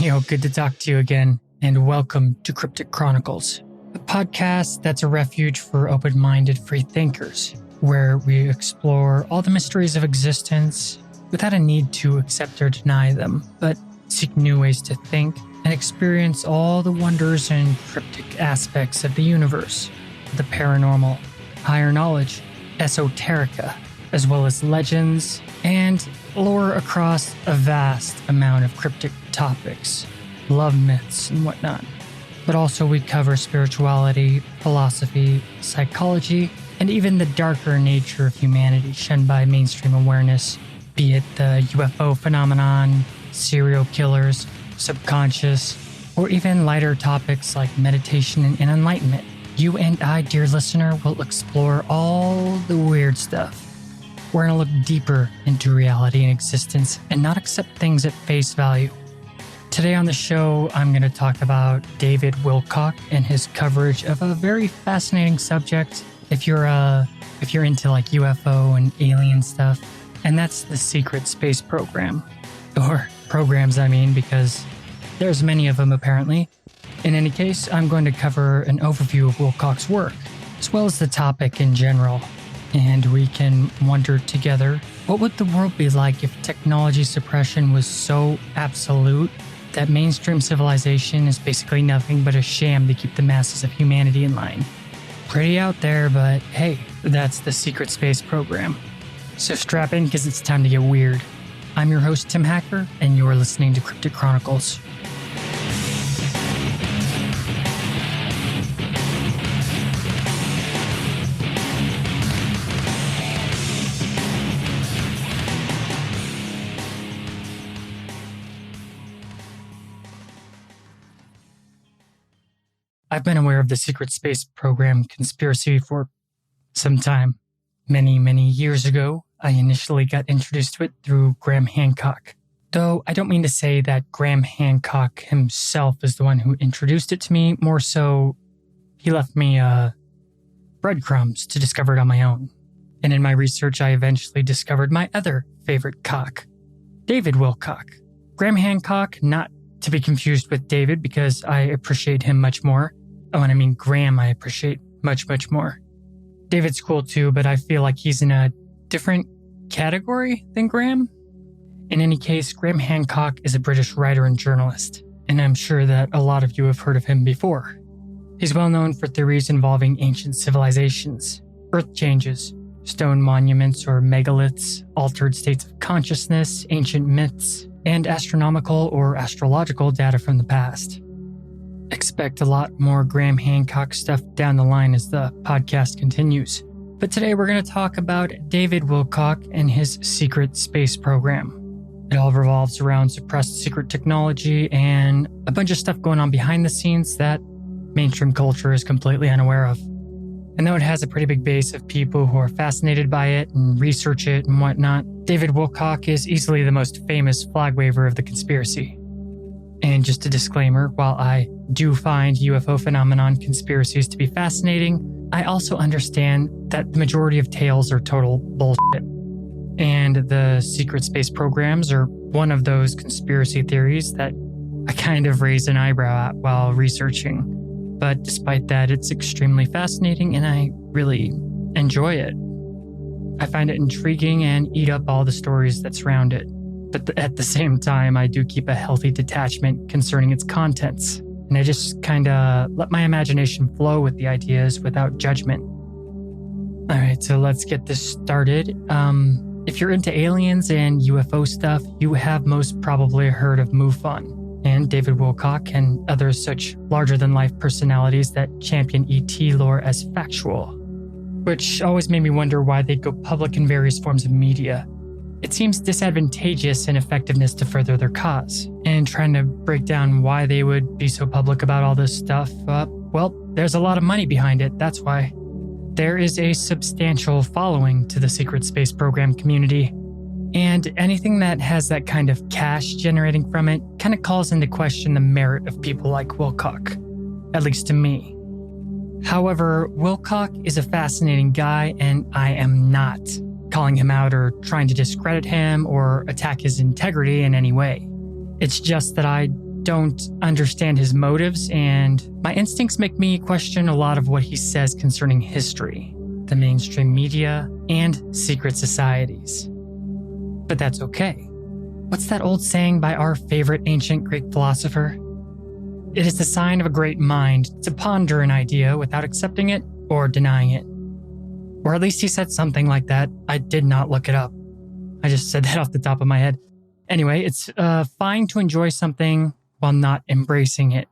Good to talk to you again, and welcome to Cryptic Chronicles, a podcast that's a refuge for open-minded free thinkers, where we explore all the mysteries of existence without a need to accept or deny them, but seek new ways to think and experience all the wonders and cryptic aspects of the universe, the paranormal, higher knowledge, esoterica, as well as legends and lore across a vast amount of cryptic topics, love myths and whatnot. But also we cover spirituality, philosophy, psychology, and even the darker nature of humanity shunned by mainstream awareness, be it the UFO phenomenon, serial killers, subconscious, or even lighter topics like meditation and enlightenment. You and I, dear listener, will explore all the weird stuff. We're going to look deeper into reality and existence and not accept things at face value. Today on the show, I'm going to talk about David Wilcock and his coverage of a very fascinating subject if you're into like UFO and alien stuff, and that's the secret space program. Or programs, because there's many of them apparently. In any case, I'm going to cover an overview of Wilcock's work, as well as the topic in general. And we can wonder together, what would the world be like if technology suppression was so absolute that mainstream civilization is basically nothing but a sham to keep the masses of humanity in line? Pretty out there, but hey, that's the secret space program. So strap in because it's time to get weird. I'm your host, Tim Hacker, and you're listening to Cryptic Chronicles. I've been aware of the secret space program conspiracy for some time. Many, many years ago, I initially got introduced to it through Graham Hancock. Though I don't mean to say that Graham Hancock himself is the one who introduced it to me, more so he left me breadcrumbs to discover it on my own. And in my research, I eventually discovered my other favorite cock, David Wilcock. Graham Hancock, not to be confused with David because I appreciate him much more. Oh, and I mean Graham I appreciate much, much more. David's cool too, but I feel like he's in a different category than Graham. In any case, Graham Hancock is a British writer and journalist, and I'm sure that a lot of you have heard of him before. He's well known for theories involving ancient civilizations, earth changes, stone monuments or megaliths, altered states of consciousness, ancient myths, and astronomical or astrological data from the past. Expect a lot more Graham Hancock stuff down the line as the podcast continues. But today we're going to talk about David Wilcock and his secret space program. It all revolves around suppressed secret technology and a bunch of stuff going on behind the scenes that mainstream culture is completely unaware of. And though it has a pretty big base of people who are fascinated by it and research it and whatnot, David Wilcock is easily the most famous flag waver of the conspiracy. And just a disclaimer, while I do find UFO phenomenon conspiracies to be fascinating, I also understand that the majority of tales are total bullshit. And the secret space programs are one of those conspiracy theories that I kind of raise an eyebrow at while researching. But despite that, it's extremely fascinating and I really enjoy it. I find it intriguing and eat up all the stories that surround it. But at the same time, I do keep a healthy detachment concerning its contents. And I just kind of let my imagination flow with the ideas without judgment. All right, so let's get this started. If you're into aliens and UFO stuff, you have most probably heard of MUFON and David Wilcock and other such larger-than-life personalities that champion ET lore as factual, which always made me wonder why they'd go public in various forms of media. It seems disadvantageous in effectiveness to further their cause, and trying to break down why they would be so public about all this stuff, well, there's a lot of money behind it, that's why. There is a substantial following to the secret space program community, and anything that has that kind of cash generating from it kind of calls into question the merit of people like Wilcock, at least to me. However, Wilcock is a fascinating guy, and I am not calling him out or trying to discredit him or attack his integrity in any way. It's just that I don't understand his motives, and my instincts make me question a lot of what he says concerning history, the mainstream media, and secret societies. But that's okay. What's that old saying by our favorite ancient Greek philosopher? It is the sign of a great mind to ponder an idea without accepting it or denying it. Or at least he said something like that. I did not look it up. I just said that off the top of my head. Anyway, it's fine to enjoy something while not embracing it,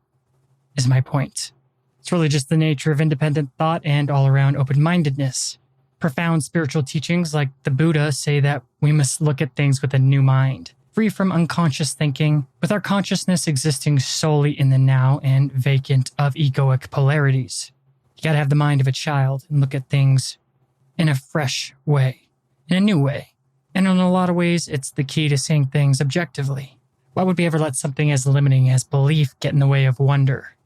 is my point. It's really just the nature of independent thought and all-around open-mindedness. Profound spiritual teachings like the Buddha say that we must look at things with a new mind, free from unconscious thinking, with our consciousness existing solely in the now and vacant of egoic polarities. You gotta have the mind of a child and look at things in a fresh way, in a new way. And in a lot of ways, it's the key to seeing things objectively. Why would we ever let something as limiting as belief get in the way of wonder?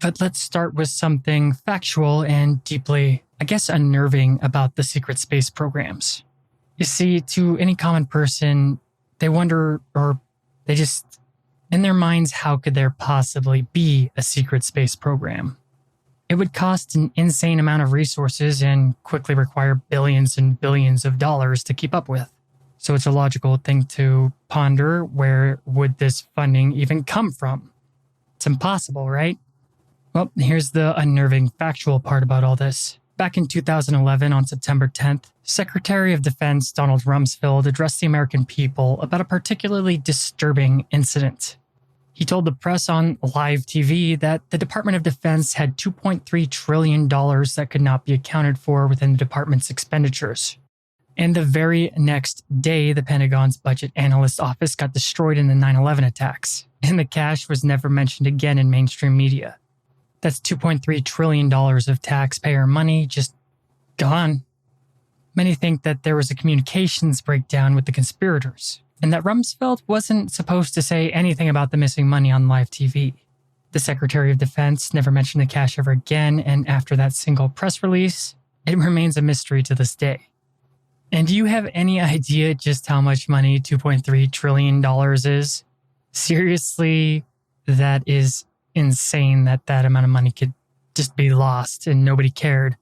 But let's start with something factual and deeply, unnerving about the secret space programs. You see, to any common person, they wonder, or they just, in their minds, how could there possibly be a secret space program? It would cost an insane amount of resources and quickly require billions and billions of dollars to keep up with. So it's a logical thing to ponder, where would this funding even come from? It's impossible, right? Well, here's the unnerving factual part about all this. Back in 2011, on September 10th, Secretary of Defense Donald Rumsfeld addressed the American people about a particularly disturbing incident. He told the press on live TV that the Department of Defense had $2.3 trillion that could not be accounted for within the department's expenditures. And the very next day, the Pentagon's budget analyst office got destroyed in the 9/11 attacks, and the cash was never mentioned again in mainstream media. That's $2.3 trillion of taxpayer money just gone. Many think that there was a communications breakdown with the conspirators, and that Rumsfeld wasn't supposed to say anything about the missing money on live TV. The Secretary of Defense never mentioned the cash ever again, and after that single press release, it remains a mystery to this day. And do you have any idea just how much money $2.3 trillion is? Seriously, that is insane that amount of money could just be lost and nobody cared.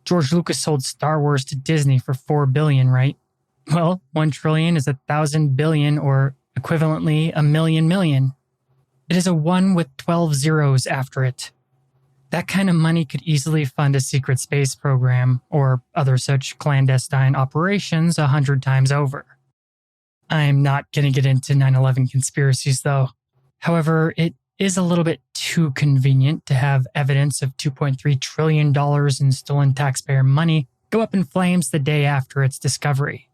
George Lucas sold Star Wars to Disney for $4 billion, right? Well, 1 trillion is 1,000 billion, or equivalently a million. It is a 1 with 12 zeros after it. That kind of money could easily fund a secret space program or other such clandestine operations 100 times over. I'm not going to get into 9/11 conspiracies though. However, it is a little bit too convenient to have evidence of $2.3 trillion in stolen taxpayer money go up in flames the day after its discovery.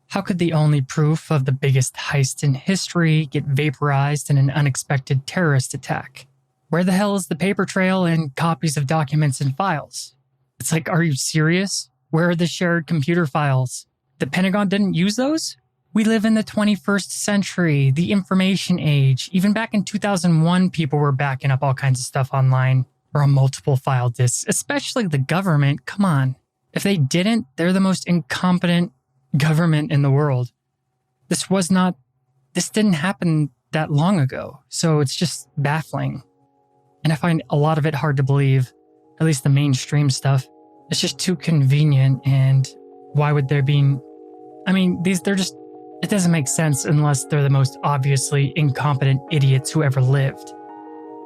How could the only proof of the biggest heist in history get vaporized in an unexpected terrorist attack? Where the hell is the paper trail and copies of documents and files? It's like, are you serious? Where are the shared computer files? The Pentagon didn't use those? We live in the 21st century, the information age. Even back in 2001, people were backing up all kinds of stuff online or on multiple file disks, especially the government. Come on. If they didn't, they're the most incompetent government in the world. This didn't happen that long ago, so it's just baffling. And I find a lot of it hard to believe, at least the mainstream stuff. It's just too convenient, and why would there be... it doesn't make sense unless they're the most obviously incompetent idiots who ever lived.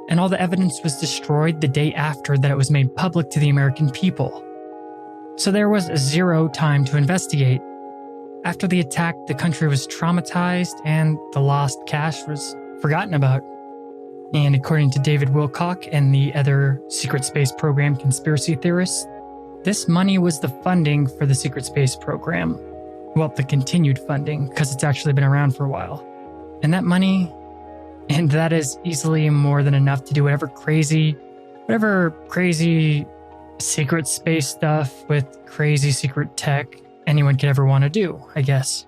And all the evidence was destroyed the day after that it was made public to the American people. So there was zero time to investigate. After the attack, the country was traumatized and the lost cash was forgotten about. And according to David Wilcock and the other secret space program conspiracy theorists, this money was the funding for the secret space program. Well, the continued funding, because it's actually been around for a while. And that money, and that is easily more than enough to do whatever crazy secret space stuff with crazy secret tech anyone could ever want to do, I guess.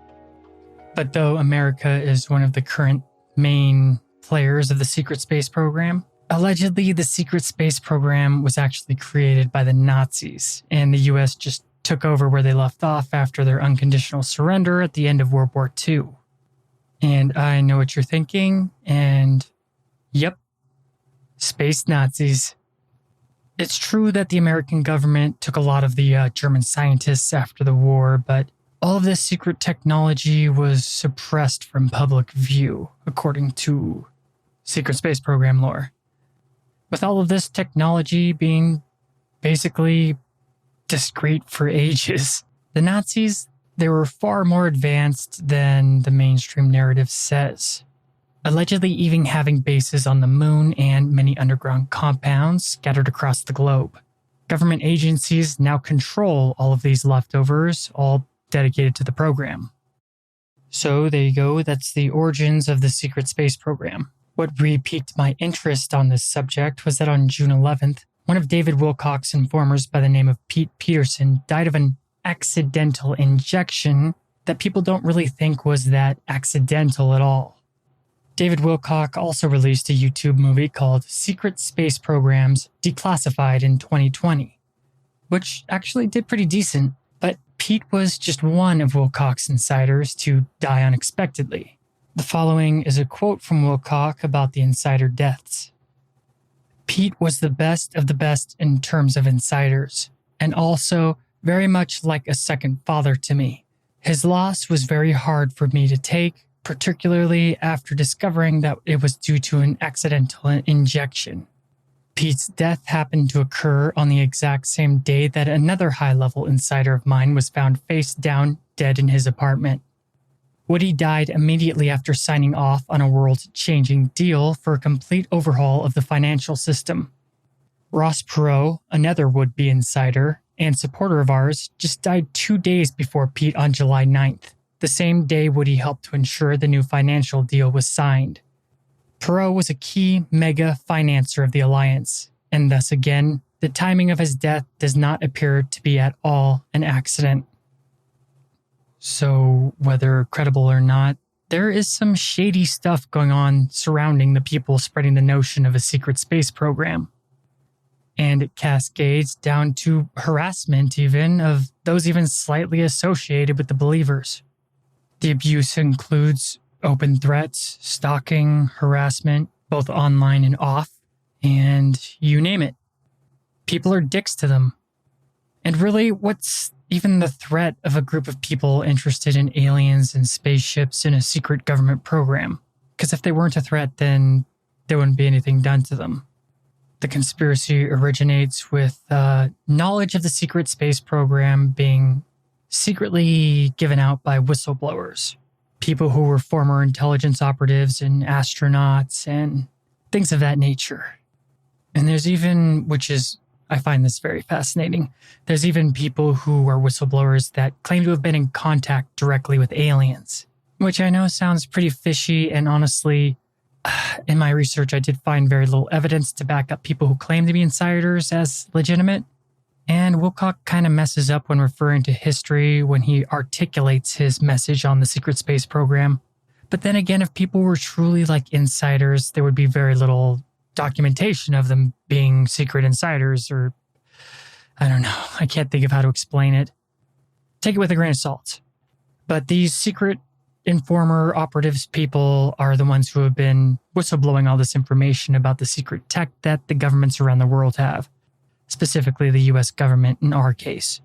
But though America is one of the current main players of the secret space program, allegedly the secret space program was actually created by the Nazis, and the US just took over where they left off after their unconditional surrender at the end of World War II. And I know what you're thinking, and yep, space Nazis. It's true that the American government took a lot of the German scientists after the war, but all of this secret technology was suppressed from public view, according to secret space program lore. With all of this technology being basically discreet for ages, the Nazis, they were far more advanced than the mainstream narrative says. Allegedly even having bases on the moon and many underground compounds scattered across the globe. Government agencies now control all of these leftovers, all dedicated to the program. So there you go, that's the origins of the secret space program. What re-piqued my interest on this subject was that on June 11th, one of David Wilcock's informers by the name of Pete Peterson died of an accidental injection that people don't really think was that accidental at all. David Wilcock also released a YouTube movie called Secret Space Programs Declassified in 2020, which actually did pretty decent, but Pete was just one of Wilcock's insiders to die unexpectedly. The following is a quote from Wilcock about the insider deaths. Pete was the best of the best in terms of insiders, and also very much like a second father to me. His loss was very hard for me to take, particularly after discovering that it was due to an accidental injection. Pete's death happened to occur on the exact same day that another high-level insider of mine was found face down dead in his apartment. Woody died immediately after signing off on a world-changing deal for a complete overhaul of the financial system. Ross Perot, another would-be insider and supporter of ours, just died 2 days before Pete on July 9th. The same day Woody helped to ensure the new financial deal was signed. Perot was a key mega financer of the alliance, and thus again, the timing of his death does not appear to be at all an accident. So, whether credible or not, there is some shady stuff going on surrounding the people spreading the notion of a secret space program. And it cascades down to harassment even of those even slightly associated with the believers. The abuse includes open threats, stalking, harassment, both online and off, and you name it. People are dicks to them. And really, what's even the threat of a group of people interested in aliens and spaceships in a secret government program? Because if they weren't a threat, then there wouldn't be anything done to them. The conspiracy originates with knowledge of the secret space program being secretly given out by whistleblowers, people who were former intelligence operatives and astronauts and things of that nature. And there's even, I find this very fascinating, there's even people who are whistleblowers that claim to have been in contact directly with aliens, which I know sounds pretty fishy, and honestly, in my research I did find very little evidence to back up people who claim to be insiders as legitimate. And Wilcock kind of messes up when referring to history when he articulates his message on the secret space program. But then again, if people were truly like insiders, there would be very little documentation of them being secret insiders, or I don't know. I can't think of how to explain it. Take it with a grain of salt. But these secret informer operatives people are the ones who have been whistleblowing all this information about the secret tech that the governments around the world have. Specifically the US government in our case.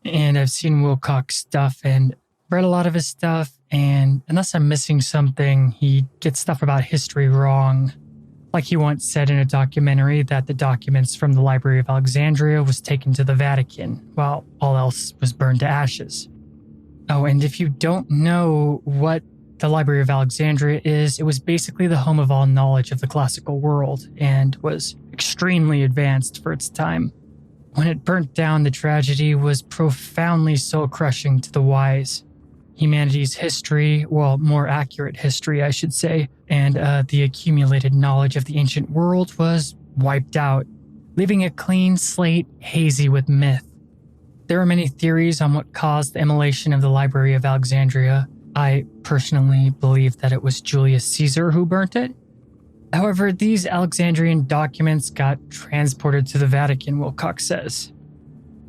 And I've seen Wilcock's stuff and read a lot of his stuff, and unless I'm missing something, he gets stuff about history wrong. Like he once said in a documentary that the documents from the Library of Alexandria was taken to the Vatican, while all else was burned to ashes. Oh, and if you don't know what the Library of Alexandria is, it was basically the home of all knowledge of the classical world and was extremely advanced for its time. When it burnt down, the tragedy was profoundly soul-crushing to the wise. Humanity's history, well, more accurate history, I should say, and the accumulated knowledge of the ancient world was wiped out, leaving a clean slate hazy with myth. There are many theories on what caused the immolation of the Library of Alexandria. I personally believe that it was Julius Caesar who burnt it. However, these Alexandrian documents got transported to the Vatican, Wilcock says.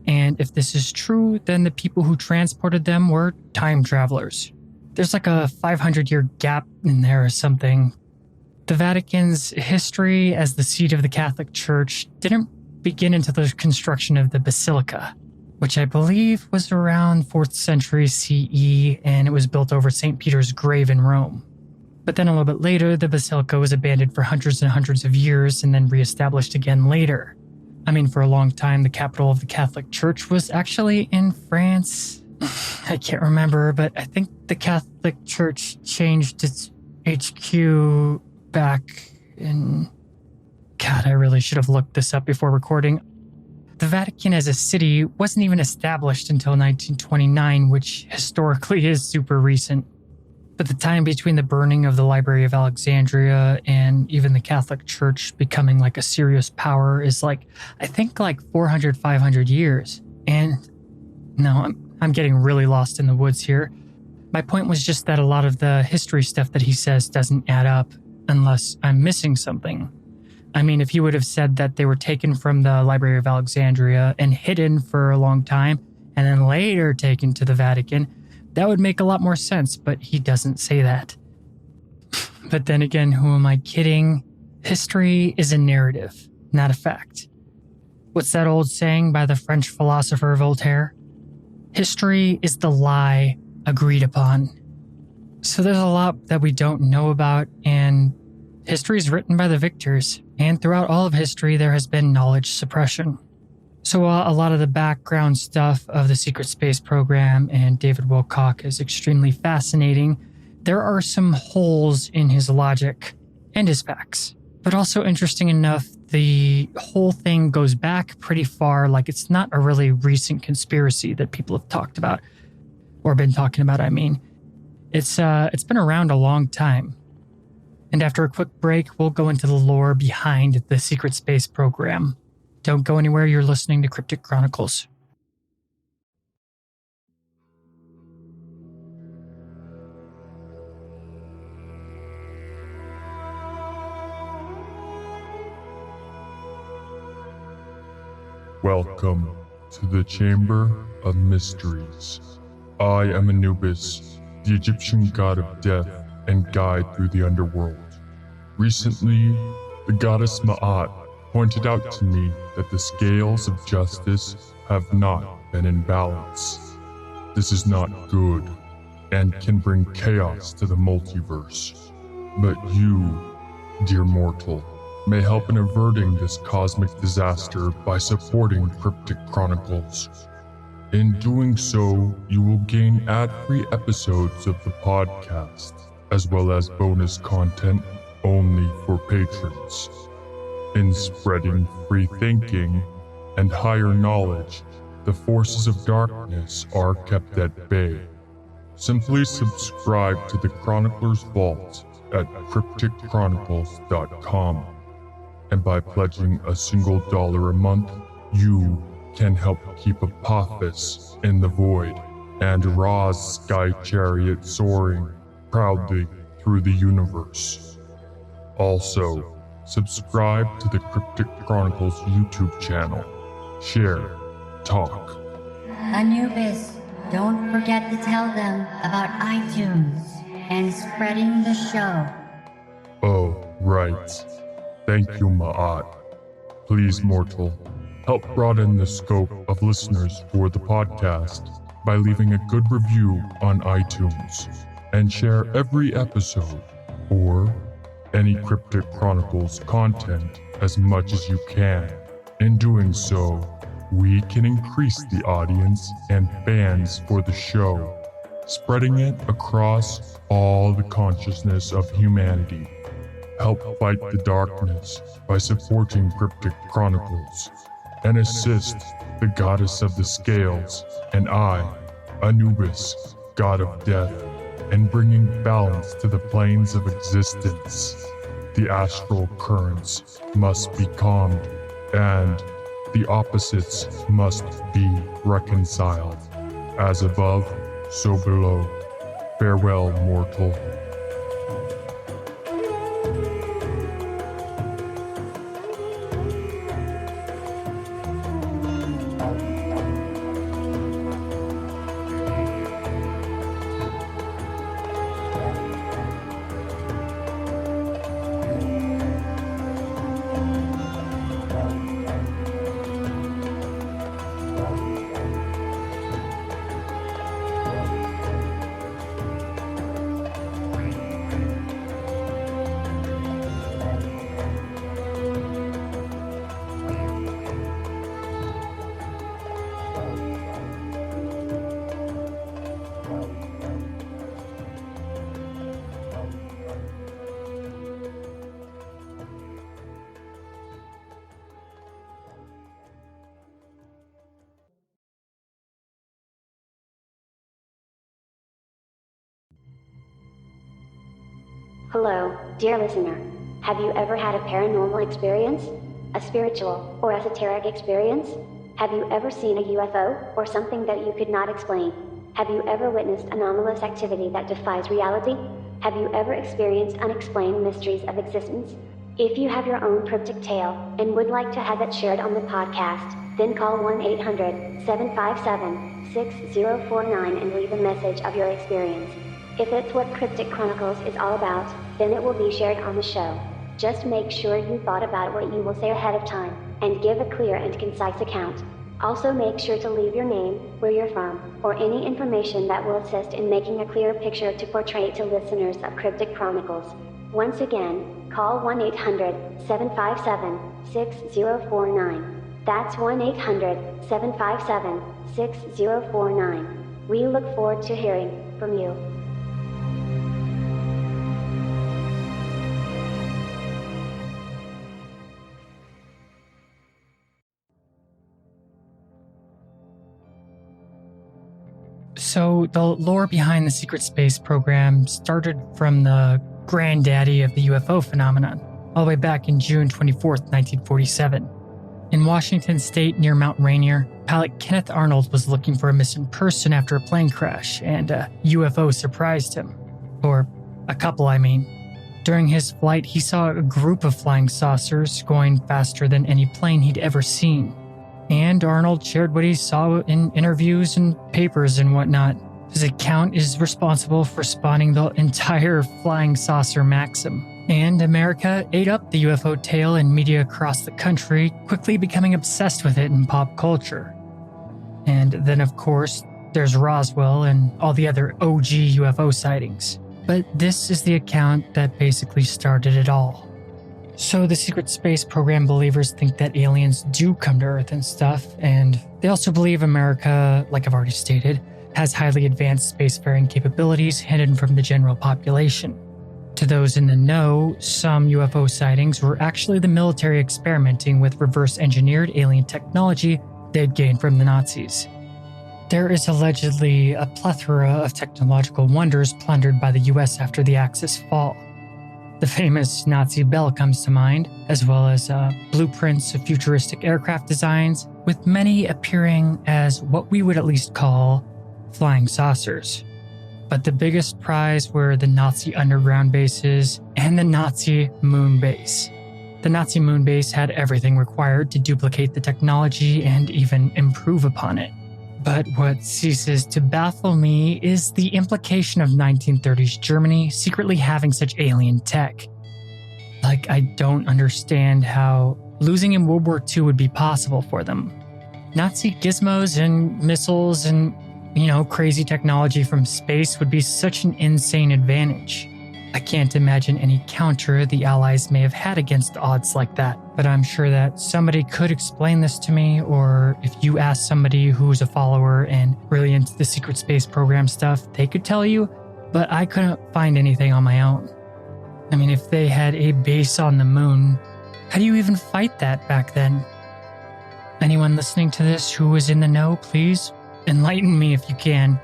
And if this is true, then the people who transported them were time travelers. There's like a 500-year gap in there or something. The Vatican's history as the seat of the Catholic Church didn't begin until the construction of the Basilica, which I believe was around 4th century CE, and it was built over St. Peter's grave in Rome. But then a little bit later, the Basilica was abandoned for hundreds and hundreds of years and then reestablished again later. I mean, for a long time, the capital of the Catholic Church was actually in France. I can't remember, but I think the Catholic Church changed its HQ back in... God, I really should have looked this up before recording. The Vatican as a city wasn't even established until 1929, which historically is super recent. But the time between the burning of the Library of Alexandria and even the Catholic Church becoming like a serious power is like 400, 500 years. And no, I'm getting really lost in the woods here. My point was just that a lot of the history stuff that he says doesn't add up unless I'm missing something. I mean, if he would have said that they were taken from the Library of Alexandria and hidden for a long time and then later taken to the Vatican, that would make a lot more sense, but he doesn't say that. But then again, who am I kidding? History is a narrative, not a fact. What's that old saying by the French philosopher Voltaire? History is the lie agreed upon. So there's a lot that we don't know about, and history is written by the victors, and throughout all of history there has been knowledge suppression. So while a lot of the background stuff of the secret space program and David Wilcock is extremely fascinating, there are some holes in his logic and his facts. But also interesting enough, the whole thing goes back pretty far, like it's not a really recent conspiracy that people have talked about, or been talking about, I mean. It's been around a long time. And after a quick break, we'll go into the lore behind the secret space program. Don't go anywhere, you're listening to Cryptic Chronicles. Welcome to the Chamber of Mysteries. I am Anubis, the Egyptian god of death and guide through the underworld. Recently, the goddess Ma'at pointed out to me that the scales of justice have not been in balance. This is not good and can bring chaos to the multiverse. But you, dear mortal, may help in averting this cosmic disaster by supporting Cryptic Chronicles. In doing so, you will gain ad-free episodes of the podcast, as well as bonus content only for patrons. In spreading free thinking and higher knowledge, the forces of darkness are kept at bay. Simply subscribe to the Chronicler's Vault at crypticchronicles.com. And by pledging a single $1 a month, you can help keep Apophis in the void and Ra's sky chariot soaring proudly through the universe. Also, subscribe to the Cryptic Chronicles YouTube channel. Share, talk. Anubis, don't forget to tell them about iTunes and spreading the show. Oh, right. Thank you, Ma'at. Please, mortal, help broaden the scope of listeners for the podcast by leaving a good review on iTunes and share every episode or any Cryptic Chronicles content as much as you can. In doing so, we can increase the audience and fans for the show, spreading it across all the consciousness of humanity. Help fight the darkness by supporting Cryptic Chronicles, and assist the Goddess of the Scales and I, Anubis, God of Death, in bringing balance to the planes of existence. The astral currents must be calmed, and the opposites must be reconciled. As above, so below. Farewell, mortal. Hello, dear listener. Have you ever had a paranormal experience? A spiritual or esoteric experience? Have you ever seen a UFO or something that you could not explain? Have you ever witnessed anomalous activity that defies reality? Have you ever experienced unexplained mysteries of existence? If you have your own cryptic tale and would like to have it shared on the podcast, then call 1-800-757-6049 and leave a message of your experience. If it's what Cryptic Chronicles is all about, then it will be shared on the show. Just make sure you thought about what you will say ahead of time, and give a clear and concise account. Also make sure to leave your name, where you're from, or any information that will assist in making a clear picture to portray to listeners of Cryptic Chronicles. Once again, call 1-800-757-6049. That's 1-800-757-6049. We look forward to hearing from you. So, the lore behind the secret space program started from the granddaddy of the UFO phenomenon, all the way back in June 24th, 1947. In Washington state near Mount Rainier, pilot Kenneth Arnold was looking for a missing person after a plane crash, and a UFO surprised him. Or a couple, I mean. During his flight, he saw a group of flying saucers going faster than any plane he'd ever seen. And Arnold shared what he saw in interviews and papers and whatnot. His account is responsible for spawning the entire flying saucer maxim. And America ate up the UFO tale in media across the country, quickly becoming obsessed with it in pop culture. And then, of course, there's Roswell and all the other OG UFO sightings. But this is the account that basically started it all. So the secret space program believers think that aliens do come to Earth and stuff, and they also believe America, like I've already stated, has highly advanced spacefaring capabilities hidden from the general population. To those in the know, some UFO sightings were actually the military experimenting with reverse-engineered alien technology they'd gained from the Nazis. There is allegedly a plethora of technological wonders plundered by the US after the Axis fall. The famous Nazi Bell comes to mind, as well as blueprints of futuristic aircraft designs, with many appearing as what we would at least call flying saucers. But the biggest prize were the Nazi underground bases and the Nazi moon base. The Nazi moon base had everything required to duplicate the technology and even improve upon it. But what ceases to baffle me is the implication of 1930s Germany secretly having such alien tech. Like, I don't understand how losing in World War II would be possible for them. Nazi gizmos and missiles and, crazy technology from space would be such an insane advantage. I can't imagine any counter the Allies may have had against odds like that, but I'm sure that somebody could explain this to me, or if you ask somebody who's a follower and really into the secret space program stuff, they could tell you, but I couldn't find anything on my own. I mean, if they had a base on the moon, how do you even fight that back then? Anyone listening to this who is in the know, please enlighten me if you can.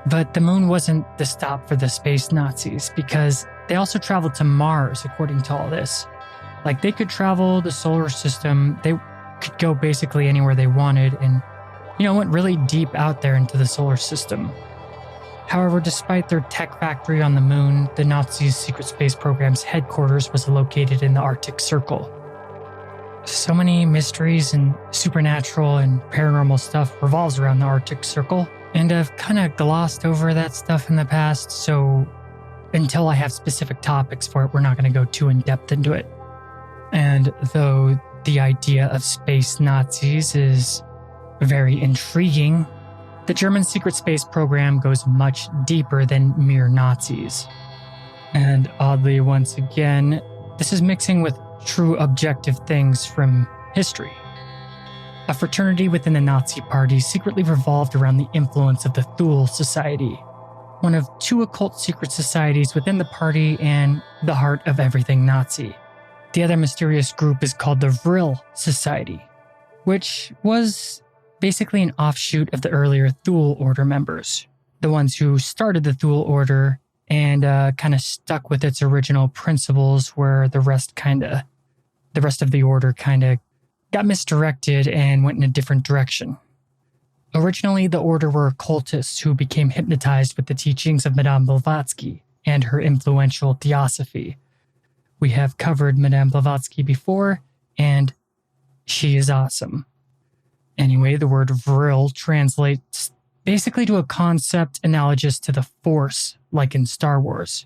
But the moon wasn't the stop for the space Nazis, because they also traveled to Mars, according to all this. Like, they could travel the solar system, they could go basically anywhere they wanted, and, went really deep out there into the solar system. However, despite their tech factory on the moon, the Nazis' secret space program's headquarters was located in the Arctic Circle. So many mysteries and supernatural and paranormal stuff revolves around the Arctic Circle. And I've kind of glossed over that stuff in the past, so until I have specific topics for it, we're not going to go too in-depth into it. And though the idea of space Nazis is very intriguing, the German secret space program goes much deeper than mere Nazis. And oddly, once again, this is mixing with true objective things from history. A fraternity within the Nazi Party secretly revolved around the influence of the Thule Society, one of two occult secret societies within the party and the heart of everything Nazi. The other mysterious group is called the Vril Society, which was basically an offshoot of the earlier Thule Order members, the ones who started the Thule Order and kind of stuck with its original principles, where the rest of the order kind of got misdirected and went in a different direction. Originally, the order were occultists who became hypnotized with the teachings of Madame Blavatsky and her influential theosophy. We have covered Madame Blavatsky before, and she is awesome. Anyway, the word vril translates basically to a concept analogous to the Force, like in Star Wars.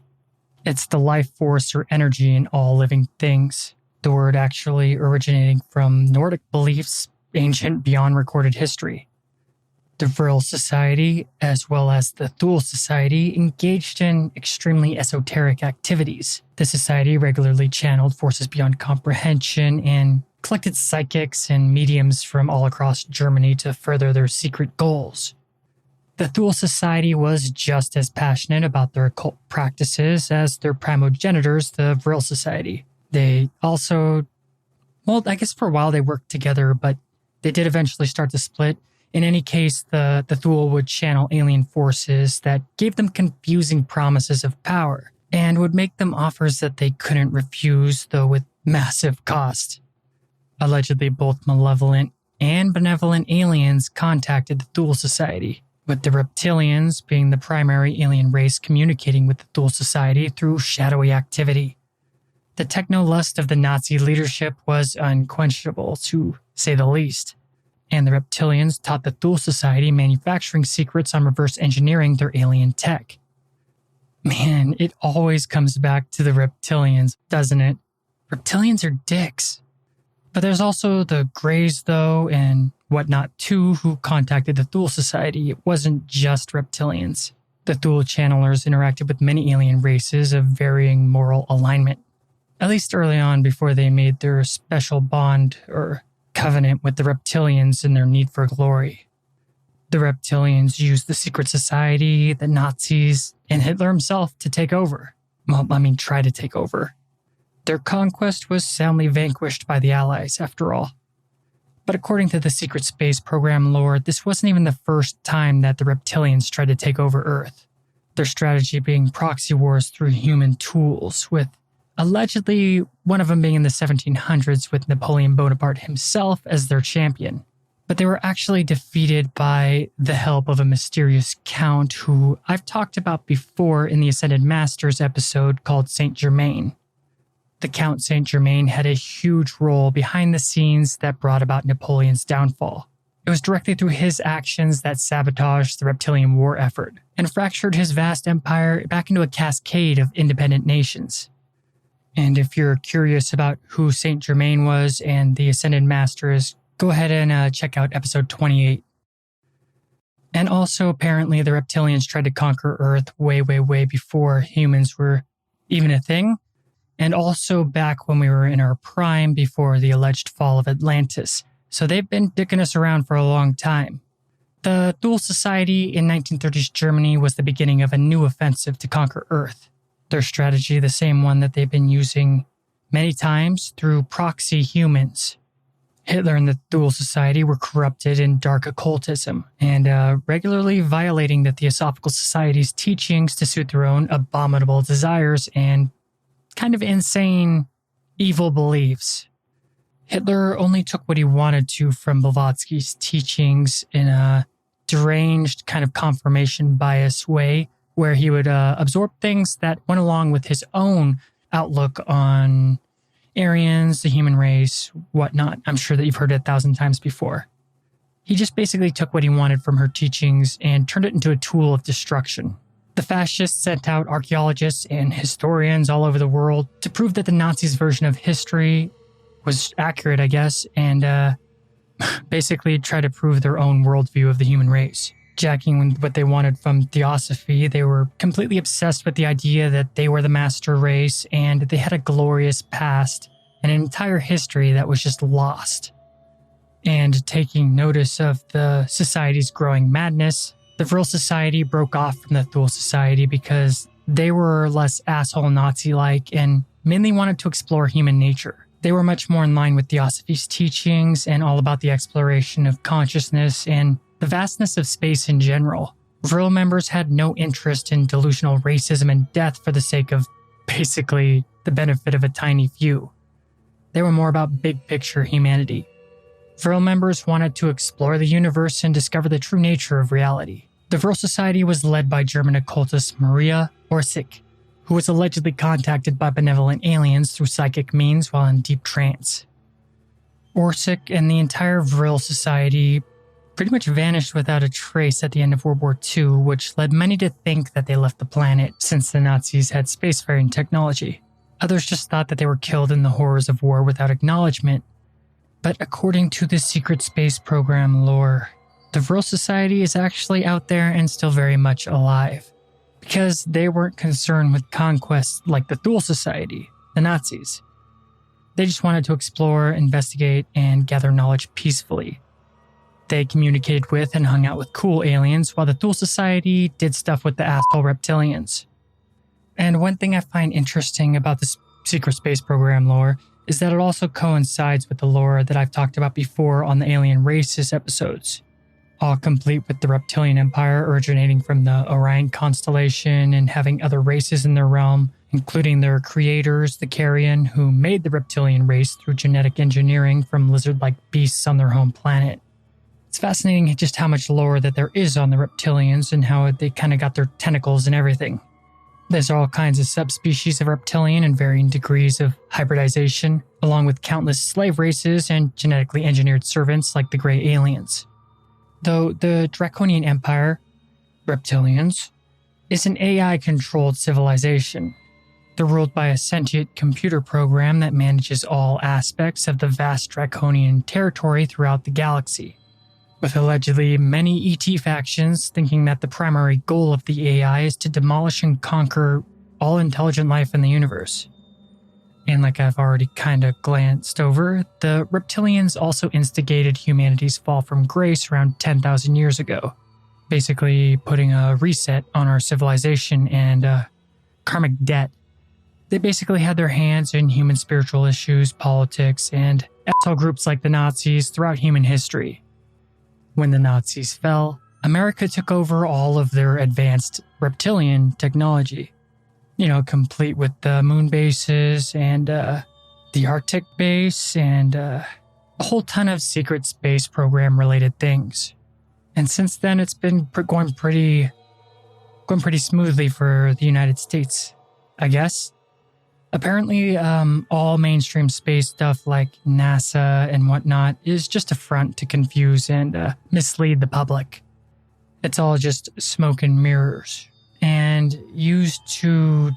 It's the life force or energy in all living things. The word actually originating from Nordic beliefs, ancient beyond recorded history. The Vril Society, as well as the Thule Society, engaged in extremely esoteric activities. The society regularly channeled forces beyond comprehension and collected psychics and mediums from all across Germany to further their secret goals. The Thule Society was just as passionate about their occult practices as their primogenitors, the Vril Society. They also, I guess for a while they worked together, but they did eventually start to split. In any case, the Thule would channel alien forces that gave them confusing promises of power and would make them offers that they couldn't refuse, though with massive cost. Allegedly, both malevolent and benevolent aliens contacted the Thule Society, with the reptilians being the primary alien race communicating with the Thule Society through shadowy activity. The techno-lust of the Nazi leadership was unquenchable, to say the least, and the reptilians taught the Thule Society manufacturing secrets on reverse engineering their alien tech. Man, it always comes back to the reptilians, doesn't it? Reptilians are dicks. But there's also the Greys, though, and whatnot, too, who contacted the Thule Society. It wasn't just reptilians. The Thule channelers interacted with many alien races of varying moral alignment, at least early on before they made their special bond or covenant with the reptilians in their need for glory. The reptilians used the secret society, the Nazis, and Hitler himself to take over. Try to take over. Their conquest was soundly vanquished by the Allies, after all. But according to the secret space program lore, this wasn't even the first time that the reptilians tried to take over Earth. Their strategy being proxy wars through human tools, with allegedly one of them being in the 1700s with Napoleon Bonaparte himself as their champion. But they were actually defeated by the help of a mysterious count who I've talked about before in the Ascended Masters episode called Saint Germain. The Count Saint Germain had a huge role behind the scenes that brought about Napoleon's downfall. It was directly through his actions that sabotaged the reptilian war effort and fractured his vast empire back into a cascade of independent nations. And if you're curious about who Saint Germain was and the Ascended Masters, go ahead and check out episode 28. And also, apparently, the reptilians tried to conquer Earth way before humans were even a thing. And also back when we were in our prime before the alleged fall of Atlantis. So they've been dicking us around for a long time. The Thule Society in 1930s Germany was the beginning of a new offensive to conquer Earth. Their strategy, the same one that they've been using many times through proxy humans. Hitler and the Thule Society were corrupted in dark occultism and regularly violating the Theosophical Society's teachings to suit their own abominable desires and kind of insane, evil beliefs. Hitler only took what he wanted to from Blavatsky's teachings in a deranged kind of confirmation bias way, where he would absorb things that went along with his own outlook on Aryans, the human race, whatnot. I'm sure that you've heard it 1,000 times before. He just basically took what he wanted from her teachings and turned it into a tool of destruction. The fascists sent out archaeologists and historians all over the world to prove that the Nazis' version of history was accurate, I guess, and basically try to prove their own worldview of the human race. Jacking what they wanted from theosophy, they were completely obsessed with the idea that they were the master race and they had a glorious past and an entire history that was just lost. And taking notice of the society's growing madness, the Vril Society broke off from the Thule Society because they were less asshole Nazi-like and mainly wanted to explore human nature. They were much more in line with Theosophy's teachings and all about the exploration of consciousness and the vastness of space in general. Vril members had no interest in delusional racism and death for the sake of basically the benefit of a tiny few. They were more about big picture humanity. Vril members wanted to explore the universe and discover the true nature of reality. The Vril Society was led by German occultist Maria Orsic, who was allegedly contacted by benevolent aliens through psychic means while in deep trance. Orsic and the entire Vril Society pretty much vanished without a trace at the end of World War II, which led many to think that they left the planet since the Nazis had spacefaring technology. Others just thought that they were killed in the horrors of war without acknowledgement. But according to the secret space program lore, the Vril Society is actually out there and still very much alive, because they weren't concerned with conquest like the Thule Society, the Nazis. They just wanted to explore, investigate, and gather knowledge peacefully. They communicated with and hung out with cool aliens, while the Thule Society did stuff with the asshole reptilians. And one thing I find interesting about this secret space program lore is that it also coincides with the lore that I've talked about before on the alien races episodes, all complete with the reptilian empire originating from the Orion constellation and having other races in their realm, including their creators, the Carrion, who made the reptilian race through genetic engineering from lizard-like beasts on their home planet. It's fascinating just how much lore that there is on the reptilians and how they kind of got their tentacles and everything. There's all kinds of subspecies of reptilian and varying degrees of hybridization, along with countless slave races and genetically engineered servants like the Grey Aliens. Though the Draconian Empire, reptilians, is an AI-controlled civilization. They're ruled by a sentient computer program that manages all aspects of the vast Draconian territory throughout the galaxy, with allegedly many ET factions thinking that the primary goal of the AI is to demolish and conquer all intelligent life in the universe. And like I've already kind of glanced over, the reptilians also instigated humanity's fall from grace around 10,000 years ago, basically putting a reset on our civilization and karmic debt. They basically had their hands in human spiritual issues, politics, and asshole groups like the Nazis throughout human history. When the Nazis fell, America took over all of their advanced reptilian technology. Complete with the moon bases and the Arctic base and a whole ton of secret space program related things. And since then, it's been going pretty smoothly for the United States, I guess. Apparently, all mainstream space stuff like NASA and whatnot is just a front to confuse and mislead the public. It's all just smoke and mirrors and used to,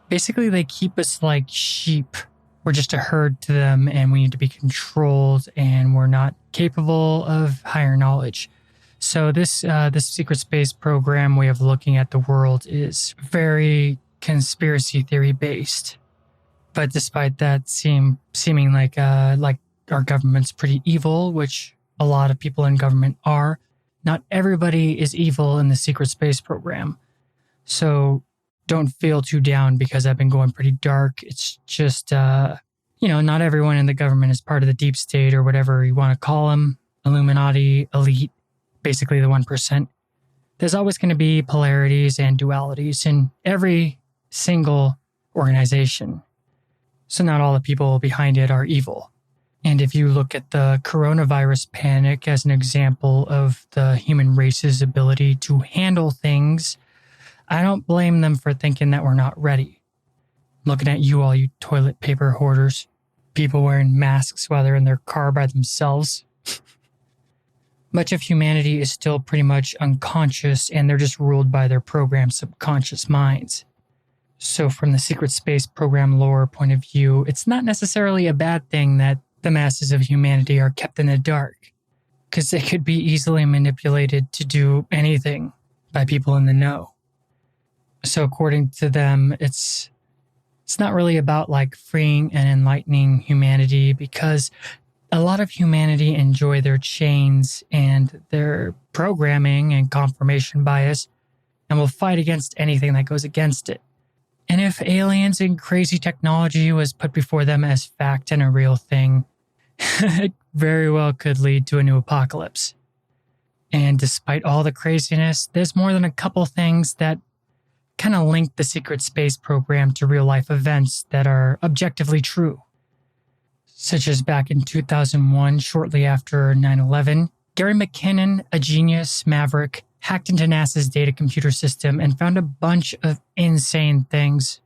basically they keep us like sheep. We're just a herd to them and we need to be controlled and we're not capable of higher knowledge. So this secret space program way of looking at the world is very conspiracy theory based. But despite that seeming like our government's pretty evil, which a lot of people in government are, not everybody is evil in the secret space program. So don't feel too down because I've been going pretty dark. It's just, not everyone in the government is part of the deep state or whatever you want to call them, Illuminati, elite. Basically the 1%. There's always going to be polarities and dualities in every single organization. So not all the people behind it are evil. And if you look at the coronavirus panic as an example of the human race's ability to handle things, I don't blame them for thinking that we're not ready. Looking at you, all you toilet paper hoarders, people wearing masks while they're in their car by themselves. Much of humanity is still pretty much unconscious and they're just ruled by their programmed subconscious minds. So from the secret space program lore point of view, it's not necessarily a bad thing that the masses of humanity are kept in the dark, because they could be easily manipulated to do anything by people in the know. So according to them, it's not really about like freeing and enlightening humanity, because a lot of humanity enjoy their chains and their programming and confirmation bias and will fight against anything that goes against it. And if aliens and crazy technology was put before them as fact and a real thing, it very well could lead to a new apocalypse. And despite all the craziness, there's more than a couple things that kind of link the secret space program to real-life events that are objectively true. Such as back in 2001, shortly after 9/11, Gary McKinnon, a genius maverick, hacked into NASA's data computer system and found a bunch of insane things,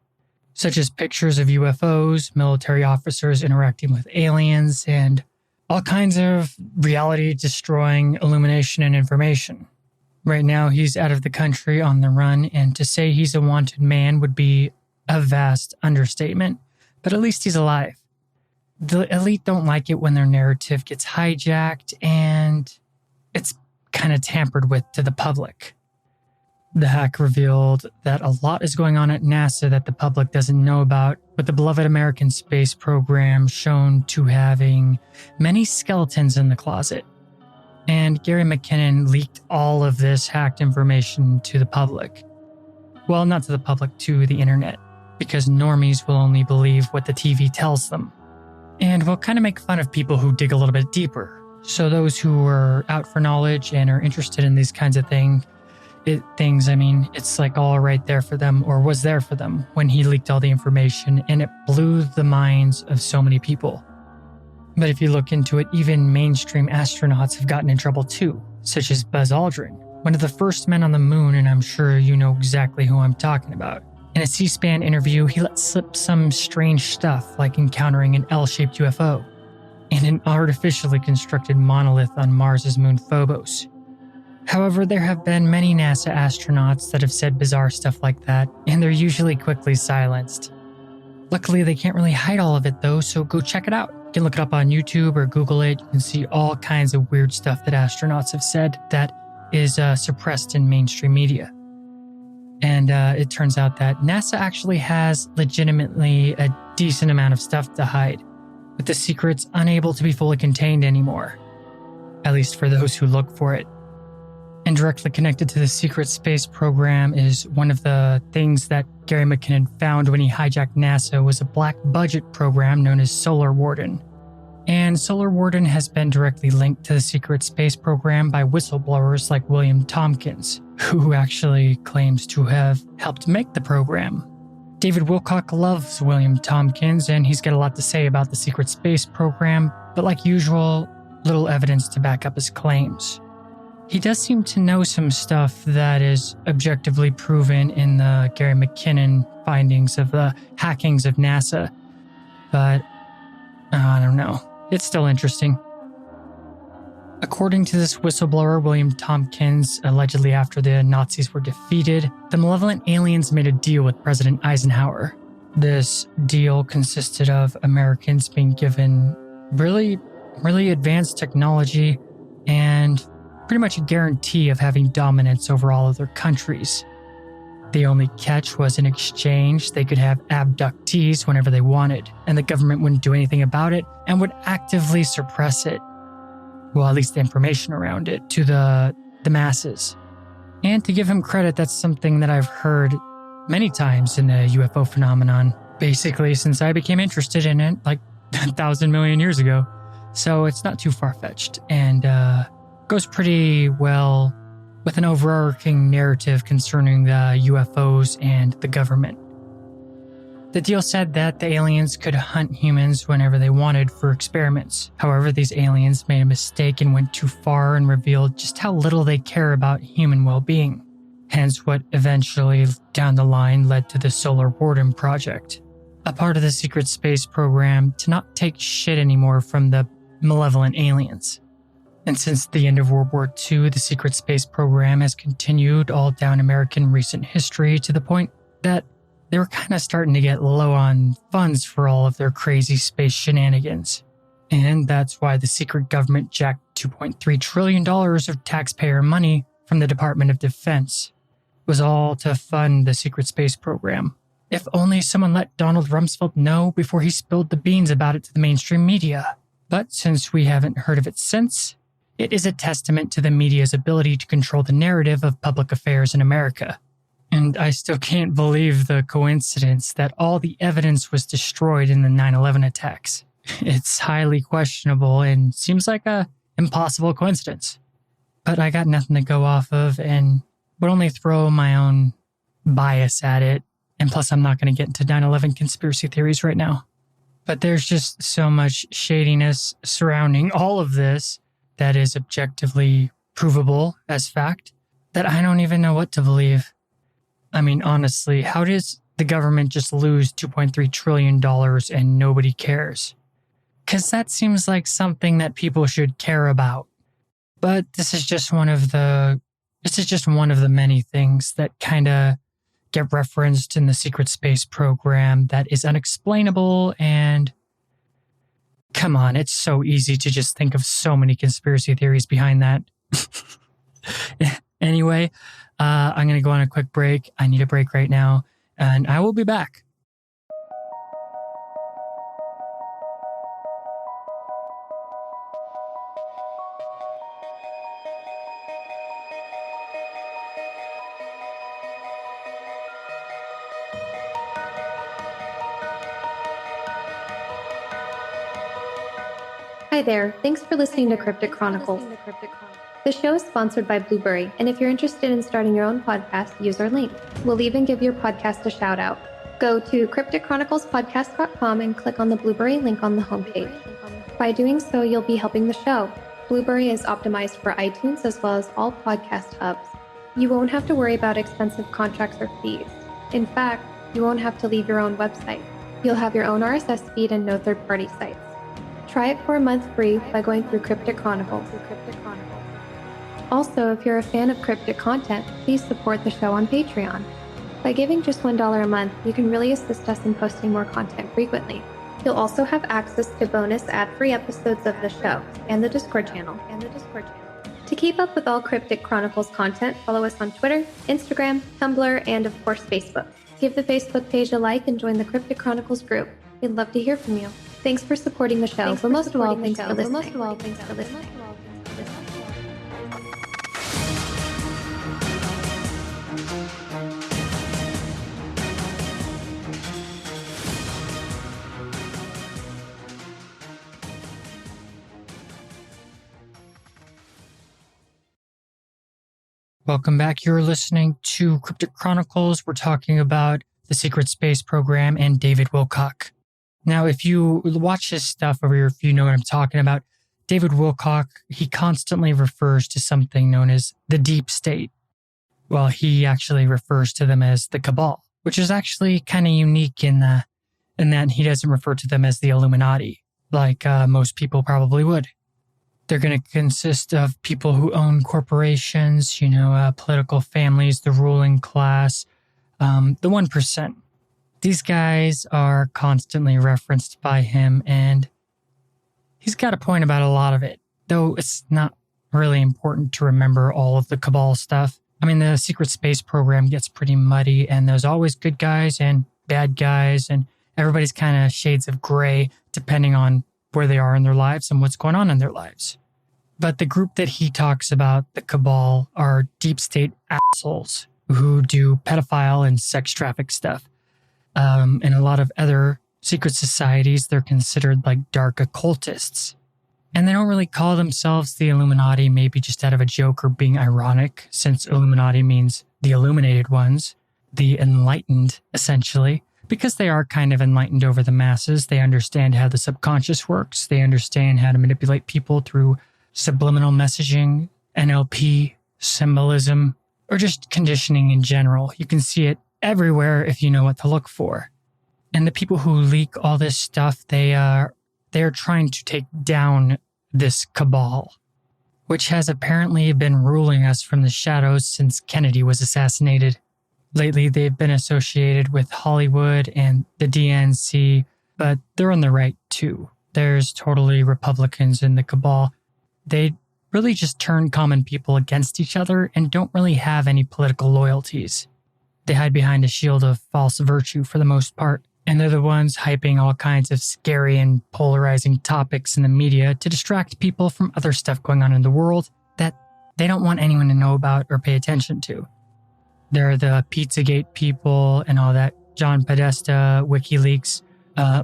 such as pictures of UFOs, military officers interacting with aliens, and all kinds of reality-destroying illumination and information. Right now, he's out of the country on the run, and to say he's a wanted man would be a vast understatement, but at least he's alive. The elite don't like it when their narrative gets hijacked and it's kind of tampered with to the public. The hack revealed that a lot is going on at NASA that the public doesn't know about, with the beloved American space program shown to having many skeletons in the closet. And Gary McKinnon leaked all of this hacked information to the public. Well, not to the public, to the internet, because normies will only believe what the TV tells them. And we'll kind of make fun of people who dig a little bit deeper. So those who are out for knowledge and are interested in these kinds of things, it's like all right there for them, or was there for them when he leaked all the information, and it blew the minds of so many people. But if you look into it, even mainstream astronauts have gotten in trouble too, such as Buzz Aldrin, one of the first men on the moon, and I'm sure you know exactly who I'm talking about. In a C-SPAN interview, he let slip some strange stuff like encountering an L-shaped UFO and an artificially constructed monolith on Mars's moon Phobos. However, there have been many NASA astronauts that have said bizarre stuff like that, and they're usually quickly silenced. Luckily, they can't really hide all of it though, so go check it out. You can look it up on YouTube or Google it. You can see all kinds of weird stuff that astronauts have said that is suppressed in mainstream media. And it turns out that NASA actually has legitimately a decent amount of stuff to hide, with the secrets unable to be fully contained anymore, at least for those who look for it. And directly connected to the secret space program is one of the things that Gary McKinnon found when he hijacked NASA was a black budget program known as Solar Warden. And Solar Warden has been directly linked to the secret space program by whistleblowers like William Tompkins, who actually claims to have helped make the program. David Wilcock loves William Tompkins, and he's got a lot to say about the secret space program, but like usual, little evidence to back up his claims. He does seem to know some stuff that is objectively proven in the Gary McKinnon findings of the hackings of NASA, but I don't know. It's still interesting. According to this whistleblower, William Tompkins, allegedly after the Nazis were defeated, the malevolent aliens made a deal with President Eisenhower. This deal consisted of Americans being given really advanced technology and pretty much a guarantee of having dominance over all other countries. The only catch was in exchange, they could have abductees whenever they wanted, and the government wouldn't do anything about it and would actively suppress it. Well, at least the information around it to the masses. And to give him credit, that's something that I've heard many times in the UFO phenomenon, basically since I became interested in it like 1,000 million years ago. So it's not too far-fetched, and goes pretty well with an overarching narrative concerning the UFOs and the government. The deal said that the aliens could hunt humans whenever they wanted for experiments. However, these aliens made a mistake and went too far and revealed just how little they care about human well-being. Hence what eventually, down the line, led to the Solar Warden project, a part of the secret space program to not take shit anymore from the malevolent aliens. And since the end of World War II, the secret space program has continued all down American recent history to the point that they were kind of starting to get low on funds for all of their crazy space shenanigans. And that's why the secret government jacked $2.3 trillion of taxpayer money from the Department of Defense. It was all to fund the secret space program. If only someone let Donald Rumsfeld know before he spilled the beans about it to the mainstream media. But since we haven't heard of it since, it is a testament to the media's ability to control the narrative of public affairs in America. And I still can't believe the coincidence that all the evidence was destroyed in the 9/11 attacks. It's highly questionable and seems like an impossible coincidence. but I got nothing to go off of and would only throw my own bias at it. And plus, I'm not going to get into 9/11 conspiracy theories right now. But there's just so much shadiness surrounding all of this that is objectively provable as fact that I don't even know what to believe. I mean, honestly, how does the government just lose $2.3 trillion and nobody cares? Because that seems like something that people should care about. But this is just one of the many things that kind of get referenced in the secret space program that is unexplainable. And come on, it's so easy to just think of so many conspiracy theories behind that. Anyway, I'm going to go on a quick break. I need a break right now, and I will be back. Hi there, thanks for listening to Cryptic Chronicles. The show is sponsored by Blueberry, and if you're interested in starting your own podcast, use our link. We'll even give your podcast a shout out. Go to crypticchroniclespodcast.com and click on the Blueberry link on the homepage. By doing so, you'll be helping the show. Blueberry is optimized for iTunes as well as all podcast hubs. You won't have to worry about expensive contracts or fees. In fact, you won't have to leave your own website. You'll have your own RSS feed and no third-party sites. Try it for a month free by going through Cryptic Chronicles. Also, if you're a fan of cryptic content, please support the show on Patreon. By giving just $1 a month, you can really assist us in posting more content frequently. You'll also have access to bonus ad-free episodes of the show and the Discord channel. To keep up with all Cryptic Chronicles content, follow us on Twitter, Instagram, Tumblr, and of course Facebook. Give the Facebook page a like and join the Cryptic Chronicles group. We'd love to hear from you. Thanks for supporting the show, but most of all, thanks for listening. Welcome back. You're listening to Cryptic Chronicles. We're talking about the secret space program and David Wilcock. Now, if you watch his stuff over here, if you know what I'm talking about, David Wilcock, he constantly refers to something known as the deep state. Well, he actually refers to them as the cabal, which is actually kind of unique in that he doesn't refer to them as the Illuminati, like most people probably would. They're going to consist of people who own corporations, political families, the ruling class, the 1%. These guys are constantly referenced by him, and he's got a point about a lot of it, though it's not really important to remember all of the cabal stuff. I mean, the secret space program gets pretty muddy, and there's always good guys and bad guys, and everybody's kind of shades of gray depending on where they are in their lives and what's going on in their lives. But the group that he talks about, the cabal, are deep state assholes who do pedophile and sex traffic stuff. In a lot of other secret societies, they're considered like dark occultists. And they don't really call themselves the Illuminati, maybe just out of a joke or being ironic, since Illuminati means the illuminated ones, the enlightened, essentially. Because they are kind of enlightened over the masses, they understand how the subconscious works, they understand how to manipulate people through subliminal messaging, NLP, symbolism, or just conditioning in general. You can see it everywhere if you know what to look for. And the people who leak all this stuff, they are trying to take down this cabal, which has apparently been ruling us from the shadows since Kennedy was assassinated. Lately, they've been associated with Hollywood and the DNC, but they're on the right too. There's totally Republicans in the cabal. They really just turn common people against each other and don't really have any political loyalties. They hide behind a shield of false virtue for the most part, and they're the ones hyping all kinds of scary and polarizing topics in the media to distract people from other stuff going on in the world that they don't want anyone to know about or pay attention to. They're the Pizzagate people and all that, John Podesta, WikiLeaks,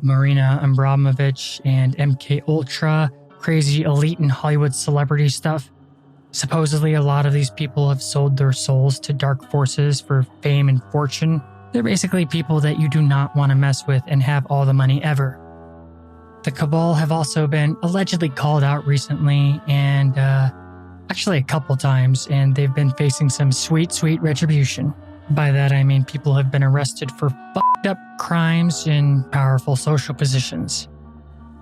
Marina Abramovich, and MK Ultra, crazy elite and Hollywood celebrity stuff. Supposedly, a lot of these people have sold their souls to dark forces for fame and fortune. They're basically people that you do not want to mess with and have all the money ever. The Cabal have also been allegedly called out recently, and actually a couple times, and they've been facing some sweet retribution. By that I mean people have been arrested for fucked up crimes in powerful social positions.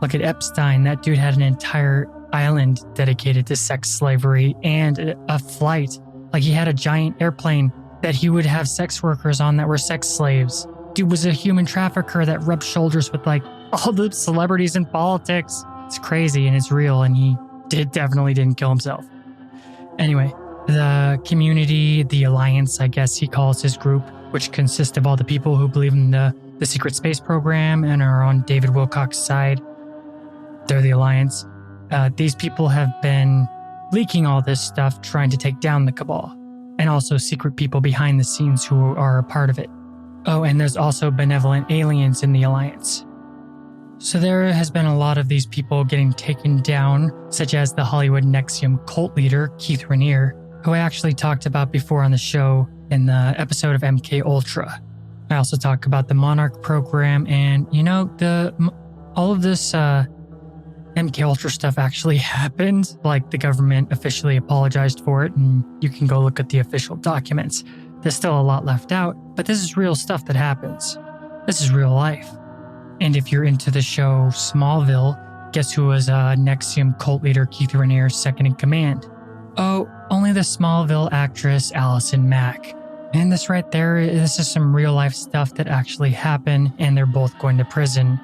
Look at Epstein. That dude had an entire island dedicated to sex slavery and a flight. Like, he had a giant airplane that he would have sex workers on that were sex slaves. Dude was a human trafficker that rubbed shoulders with like all the celebrities in politics. It's crazy and it's real, and he definitely didn't kill himself. Anyway, the community, the Alliance, I guess he calls his group, which consists of all the people who believe in the secret space program and are on David Wilcock's side. They're the Alliance. These people have been leaking all this stuff, trying to take down the Cabal, and also secret people behind the scenes who are a part of it. Oh, and there's also benevolent aliens in the Alliance. So there has been a lot of these people getting taken down, such as the Hollywood NXIVM cult leader, Keith Raniere, who I actually talked about before on the show in the episode of MK Ultra. I also talk about the Monarch program, and all of this MK Ultra stuff actually happened. Like, the government officially apologized for it, and you can go look at the official documents. There's still a lot left out, but this is real stuff that happens. This is real life. And if you're into the show Smallville, guess who was NXIVM cult leader Keith Raniere's second in command? Oh, only the Smallville actress Allison Mack. And this right there, this is some real life stuff that actually happened, and they're both going to prison.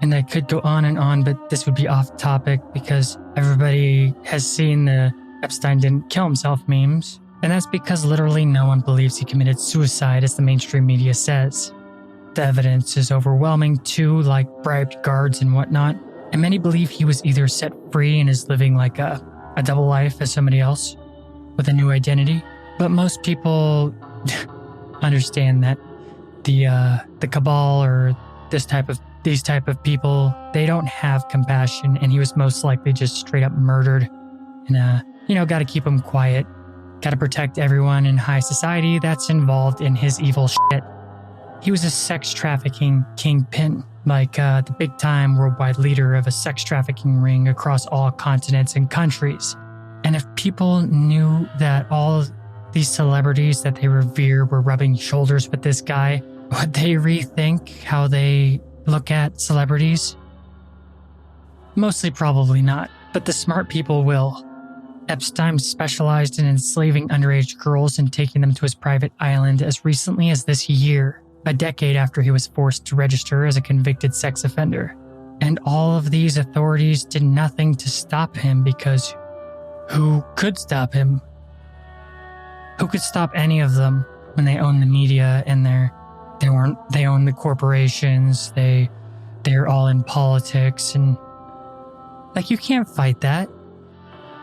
And I could go on, but this would be off topic because everybody has seen the Epstein didn't kill himself memes. And that's because literally no one believes he committed suicide, as the mainstream media says. The evidence is overwhelming too, like bribed guards and whatnot. And many believe he was either set free and is living like a double life as somebody else with a new identity. But most people understand that the Cabal or these type of people, they don't have compassion, and he was most likely just straight up murdered. And got to keep him quiet. Got to protect everyone in high society that's involved in his evil shit. He was a sex trafficking kingpin, like the big-time worldwide leader of a sex trafficking ring across all continents and countries. And if people knew that all these celebrities that they revere were rubbing shoulders with this guy, would they rethink how they look at celebrities? Mostly probably not, but the smart people will. Epstein specialized in enslaving underage girls and taking them to his private island as recently as this year, a decade after he was forced to register as a convicted sex offender. And all of these authorities did nothing to stop him, because who could stop him? Who could stop any of them when they own the media and they own the corporations, they're all in politics, and like, you can't fight that.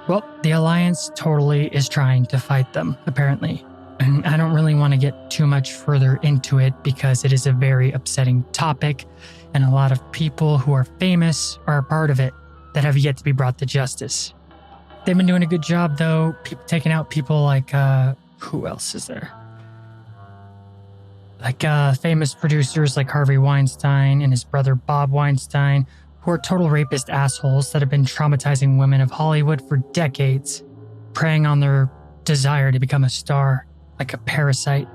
Well, the Alliance totally is trying to fight them, apparently. And I don't really want to get too much further into it because it is a very upsetting topic, and a lot of people who are famous are a part of it that have yet to be brought to justice. They've been doing a good job, though, taking out people like, who else is there? Like famous producers like Harvey Weinstein and his brother Bob Weinstein, who are total rapist assholes that have been traumatizing women of Hollywood for decades, preying on their desire to become a star, like a parasite.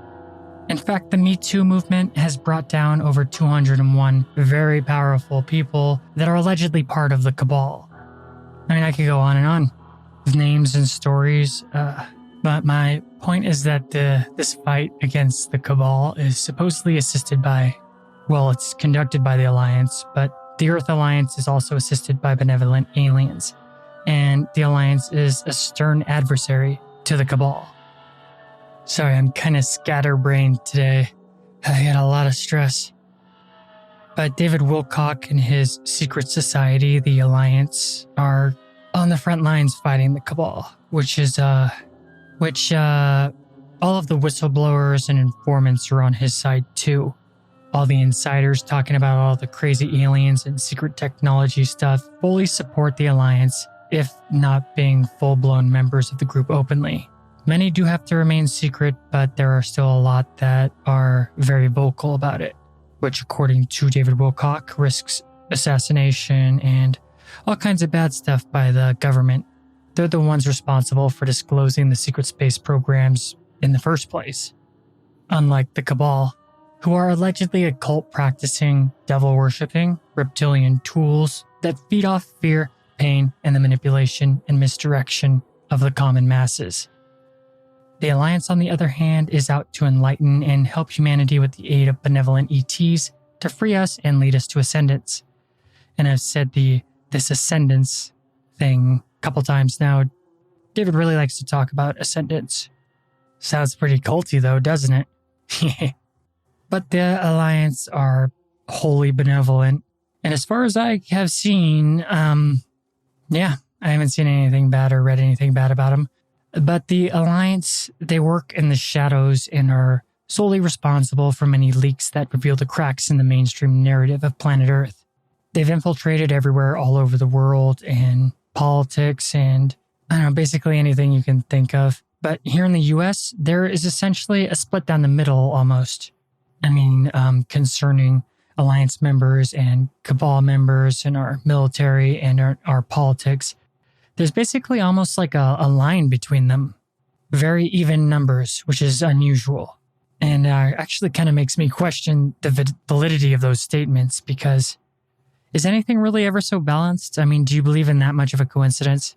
In fact, the Me Too movement has brought down over 201 very powerful people that are allegedly part of the Cabal. I mean, I could go on with names and stories, but my point is that this fight against the Cabal is supposedly assisted by, well, it's conducted by the Alliance, but the Earth Alliance is also assisted by benevolent aliens, and the Alliance is a stern adversary to the Cabal. Sorry, I'm kind of scatterbrained today. I got a lot of stress. But David Wilcock and his secret society, the Alliance, are on the front lines fighting the Cabal, which all of the whistleblowers and informants are on his side too. All the insiders talking about all the crazy aliens and secret technology stuff fully support the Alliance if not being full-blown members of the group openly. Many do have to remain secret, but there are still a lot that are very vocal about it, which according to David Wilcock risks assassination and all kinds of bad stuff by the government. They're the ones responsible for disclosing the secret space programs in the first place. Unlike the Cabal, who are allegedly a cult practicing, devil-worshipping, reptilian tools that feed off fear, pain, and the manipulation and misdirection of the common masses. The Alliance, on the other hand, is out to enlighten and help humanity with the aid of benevolent ETs to free us and lead us to ascendance. And I've said this ascendance thing a couple times now. David really likes to talk about ascendance. Sounds pretty culty though, doesn't it? But the Alliance are wholly benevolent. And as far as I have seen, I haven't seen anything bad or read anything bad about them. But the Alliance, they work in the shadows and are solely responsible for many leaks that reveal the cracks in the mainstream narrative of planet Earth. They've infiltrated everywhere all over the world in politics and, basically anything you can think of. But here in the US, there is essentially a split down the middle almost. Concerning Alliance members and Cabal members in our military and our politics. There's basically almost like a line between them. Very even numbers, which is unusual. And actually kind of makes me question the validity of those statements because is anything really ever so balanced? Do you believe in that much of a coincidence?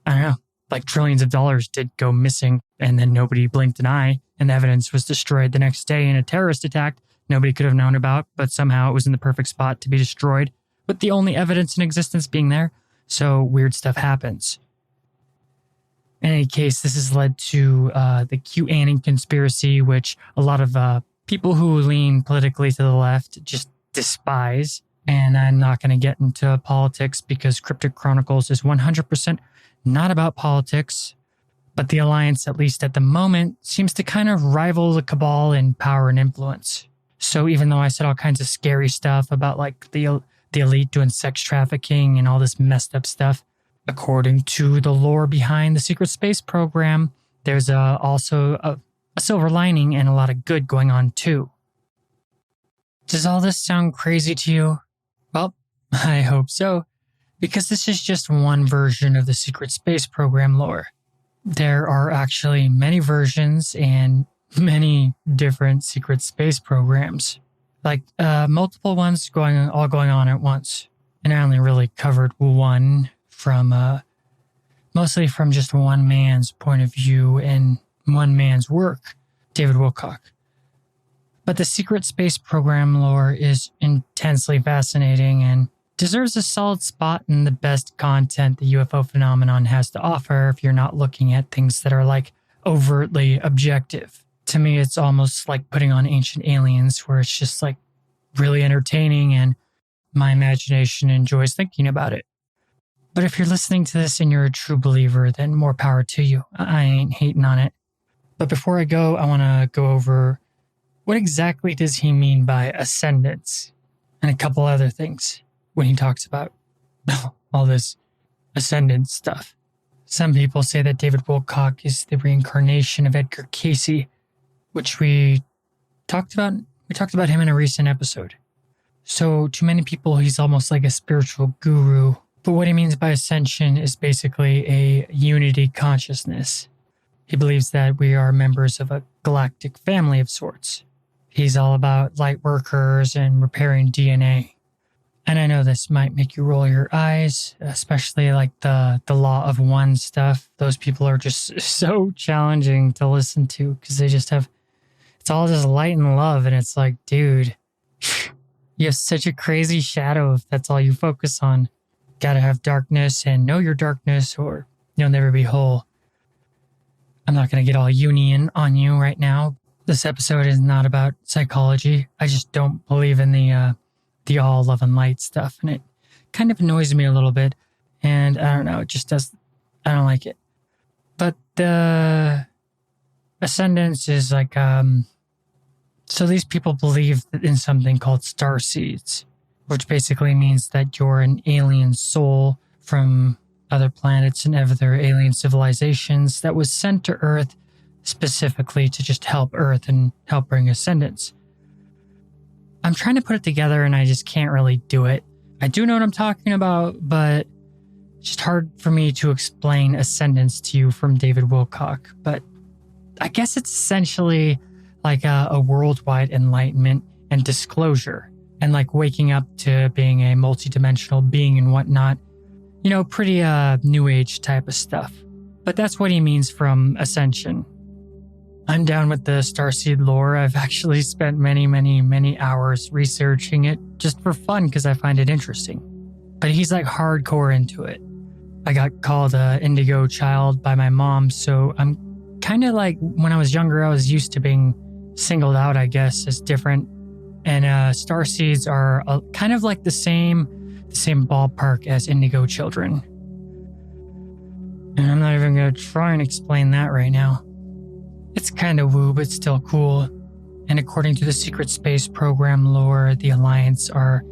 I don't know. Like trillions of dollars did go missing and then nobody blinked an eye and the evidence was destroyed the next day in a terrorist attack nobody could have known about, but somehow it was in the perfect spot to be destroyed, with the only evidence in existence being there. So weird stuff happens. In any case, this has led to the QAnon conspiracy, which a lot of people who lean politically to the left just despise. And I'm not going to get into politics because Cryptic Chronicles is 100% not about politics. But the Alliance, at least at the moment, seems to kind of rival the Cabal in power and influence. So even though I said all kinds of scary stuff about like the elite doing sex trafficking and all this messed up stuff, according to the lore behind the secret space program, there's also a silver lining and a lot of good going on too. Does all this sound crazy to you? Well, I hope so, because this is just one version of the secret space program lore. There are actually many versions and many different secret space programs, like multiple ones going on at once. And I only really covered one from mostly from just one man's point of view and one man's work, David Wilcock. But the secret space program lore is intensely fascinating and deserves a solid spot in the best content the UFO Phenomenon has to offer if you're not looking at things that are like overtly objective. To me, it's almost like putting on Ancient Aliens, where it's just like really entertaining and my imagination enjoys thinking about it. But if you're listening to this and you're a true believer, then more power to you. I ain't hating on it. But before I go, I want to go over what exactly does he mean by ascendance and a couple other things when he talks about all this ascendance stuff. Some people say that David Wilcock is the reincarnation of Edgar Cayce, which we talked about. We talked about him in a recent episode. So to many people, he's almost like a spiritual guru. But what he means by ascension is basically a unity consciousness. He believes that we are members of a galactic family of sorts. He's all about light workers and repairing DNA. And I know this might make you roll your eyes, especially like the law of one stuff. Those people are just so challenging to listen to because they just have, it's all just light and love. And it's like, dude, you have such a crazy shadow if that's all you focus on. Gotta have darkness and know your darkness or you'll never be whole. I'm not going to get all Jungian on you right now. This episode is not about psychology. I just don't believe in the all love and light stuff. And it kind of annoys me a little bit. And I don't know, it just does, I don't like it. But the ascendance is like, so these people believe in something called star seeds, which basically means that you're an alien soul from other planets and other alien civilizations that was sent to Earth specifically to just help Earth and help bring ascendance. I'm trying to put it together and I just can't really do it. I do know what I'm talking about, but it's just hard for me to explain ascendance to you from David Wilcock. But I guess it's essentially like a worldwide enlightenment and disclosure, and like waking up to being a multidimensional being and whatnot. You know, pretty new age type of stuff. But that's what he means from ascension. I'm down with the starseed lore. I've actually spent many hours researching it just for fun because I find it interesting. But he's like hardcore into it. I got called a indigo child by my mom, so I'm kind of like, when I was younger, I was used to being singled out, I guess, as different. And starseeds are kind of like the same ballpark as indigo children. And I'm not even going to try and explain that right now. It's kind of woo, but still cool. And according to the secret space program lore, the Alliance are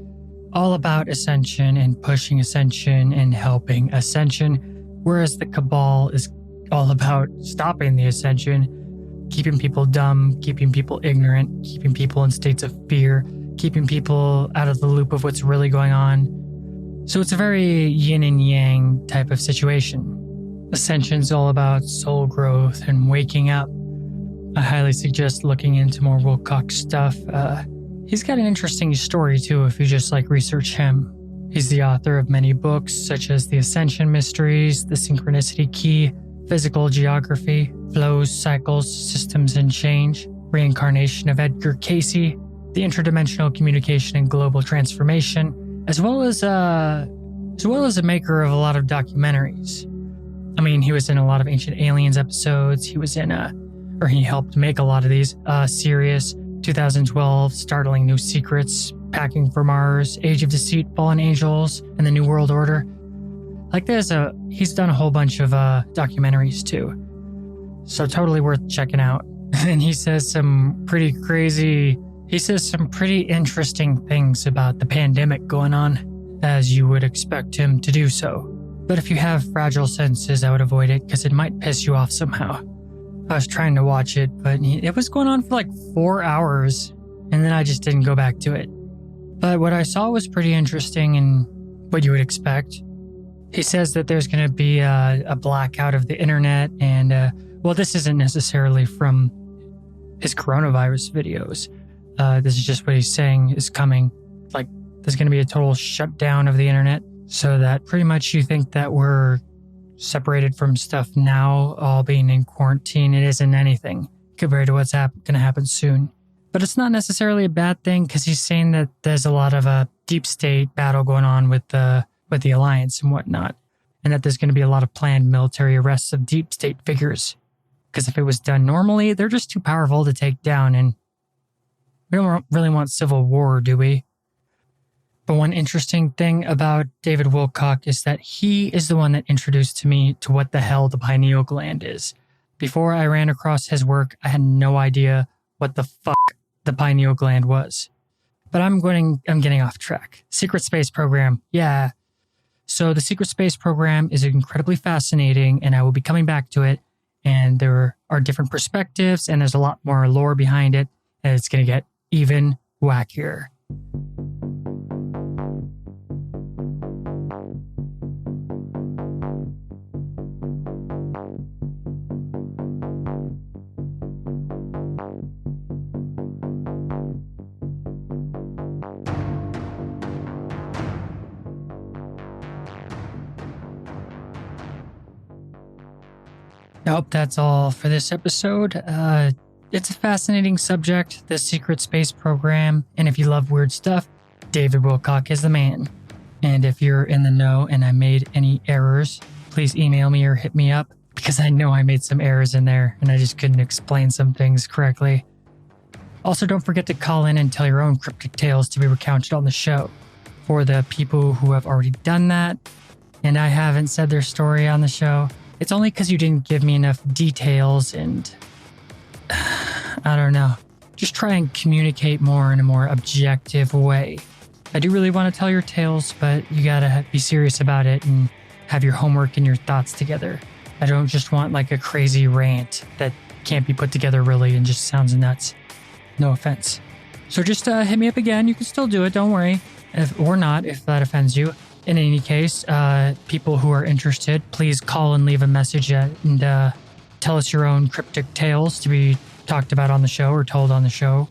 all about ascension and pushing ascension and helping ascension, whereas the Cabal is all about stopping the ascension, keeping people dumb, keeping people ignorant, keeping people in states of fear, keeping people out of the loop of what's really going on. So it's a very yin and yang type of situation. Ascension's all about soul growth and waking up. I highly suggest looking into more Wilcock stuff. He's got an interesting story too if you just like research him. He's the author of many books such as The Ascension Mysteries, The Synchronicity Key, Physical Geography, Flows, Cycles, Systems and Change, Reincarnation of Edgar Cayce, The Interdimensional Communication and Global Transformation, as well as a maker of a lot of documentaries. I mean, he was in a lot of Ancient Aliens episodes. He helped make a lot of these. Sirius, 2012, Startling New Secrets, Packing for Mars, Age of Deceit, Fallen Angels, and the New World Order. Like he's done a whole bunch of documentaries too. So totally worth checking out. And he says some pretty interesting things about the pandemic going on, as you would expect him to do so. But if you have fragile senses, I would avoid it because it might piss you off somehow. I was trying to watch it, but it was going on for like 4 hours, and then I just didn't go back to it. But what I saw was pretty interesting and what you would expect. He says that there's going to be a blackout of the internet, and this isn't necessarily from his coronavirus videos. This is just what he's saying is coming. Like, there's going to be a total shutdown of the internet, so that pretty much you think that we're separated from stuff now, all being in quarantine. It isn't anything compared to what's going to happen soon. But it's not necessarily a bad thing because he's saying that there's a lot of a deep state battle going on with the Alliance and whatnot, and that there's going to be a lot of planned military arrests of deep state figures. Because if it was done normally, they're just too powerful to take down, and we don't really want civil war, do we? But one interesting thing about David Wilcock is that he is the one that introduced me to what the hell the pineal gland is. Before I ran across his work, I had no idea what the fuck the pineal gland was. But I'm getting off track. Secret space program, yeah. So the secret space program is incredibly fascinating, and I will be coming back to it. And there are different perspectives, and there's a lot more lore behind it, and it's going to get even wackier. I hope that's all for this episode. It's a fascinating subject, the secret space program, and if you love weird stuff, David Wilcock is the man. And if you're in the know and I made any errors, please email me or hit me up, because I know I made some errors in there and I just couldn't explain some things correctly. Also, don't forget to call in and tell your own cryptic tales to be recounted on the show. For the people who have already done that, and I haven't said their story on the show, it's only because you didn't give me enough details and I don't know. Just try and communicate more in a more objective way. I do really want to tell your tales, but you gotta be serious about it and have your homework and your thoughts together. I don't just want like a crazy rant that can't be put together really and just sounds nuts. No offense. So just hit me up again. You can still do it. Don't worry. If that offends you. In any case, people who are interested, please call and leave a message and tell us your own cryptic tales to be talked about on the show or told on the show.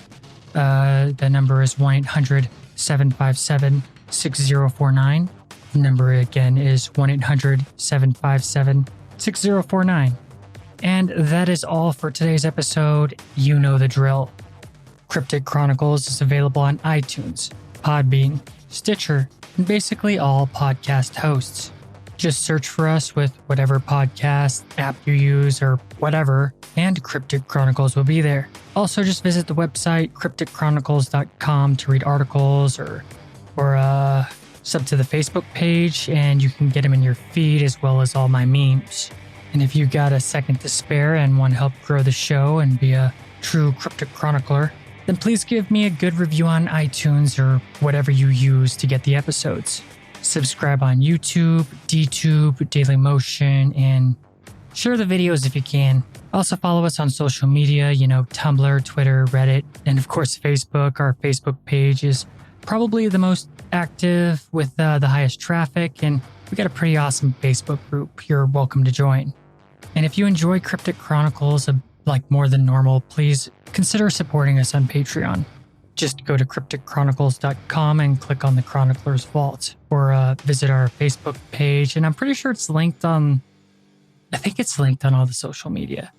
The number is 1-800-757-6049. The number again is 1-800-757-6049. And that is all for today's episode. You know the drill. Cryptic Chronicles is available on iTunes, Podbean, Stitcher, and basically all podcast hosts. Just search for us with whatever podcast app you use or whatever, and Cryptic Chronicles will be there. Also, just visit the website crypticchronicles.com to read articles or sub to the Facebook page, and you can get them in your feed as well as all my memes. And if you got a second to spare and want to help grow the show and be a true cryptic chronicler, then please give me a good review on iTunes or whatever you use to get the episodes. Subscribe on YouTube, DTube, Dailymotion, and share the videos if you can. Also follow us on social media, Tumblr, Twitter, Reddit, and of course Facebook. Our Facebook page is probably the most active with the highest traffic, and we got a pretty awesome Facebook group you're welcome to join. And if you enjoy Cryptic Chronicles like more than normal, please consider supporting us on Patreon. Just go to crypticchronicles.com and click on the Chronicler's Vault, or visit our Facebook page, and I'm pretty sure it's linked on, I think it's linked on all the social media.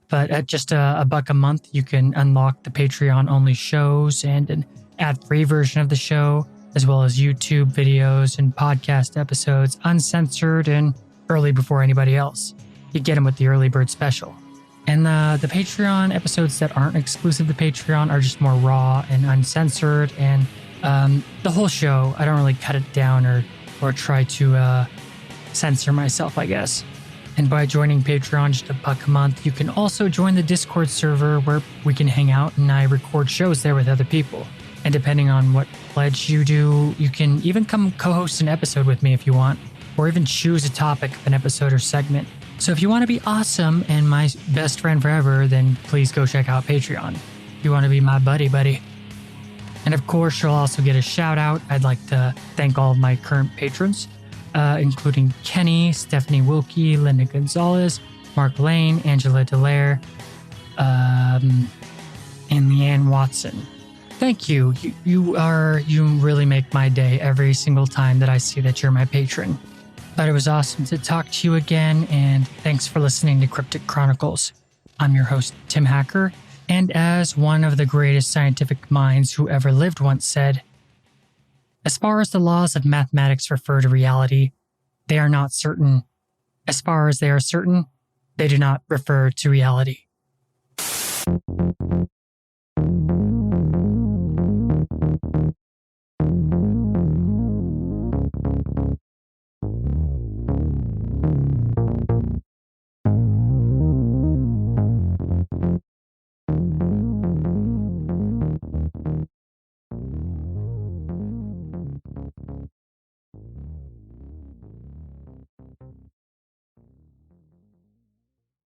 But at just $1 a month, you can unlock the Patreon-only shows and an ad-free version of the show, as well as YouTube videos and podcast episodes, uncensored and early before anybody else. You get them with the early bird special. And the Patreon episodes that aren't exclusive to Patreon are just more raw and uncensored. And the whole show, I don't really cut it down or try to censor myself, I guess. And by joining Patreon just $1 a month, you can also join the Discord server where we can hang out and I record shows there with other people. And depending on what pledge you do, you can even come co-host an episode with me if you want, or even choose a topic of an episode or segment. So if you want to be awesome and my best friend forever, then please go check out Patreon. If you want to be my buddy. And of course, you'll also get a shout out. I'd like to thank all of my current patrons, including Kenny, Stephanie Wilkie, Linda Gonzalez, Mark Lane, Angela Dallaire, and Leanne Watson. Thank you. You really make my day every single time that I see that you're my patron. But it was awesome to talk to you again, and thanks for listening to Cryptic Chronicles. I'm your host, Tim Hacker, and as one of the greatest scientific minds who ever lived once said, as far as the laws of mathematics refer to reality, they are not certain. As far as they are certain, they do not refer to reality.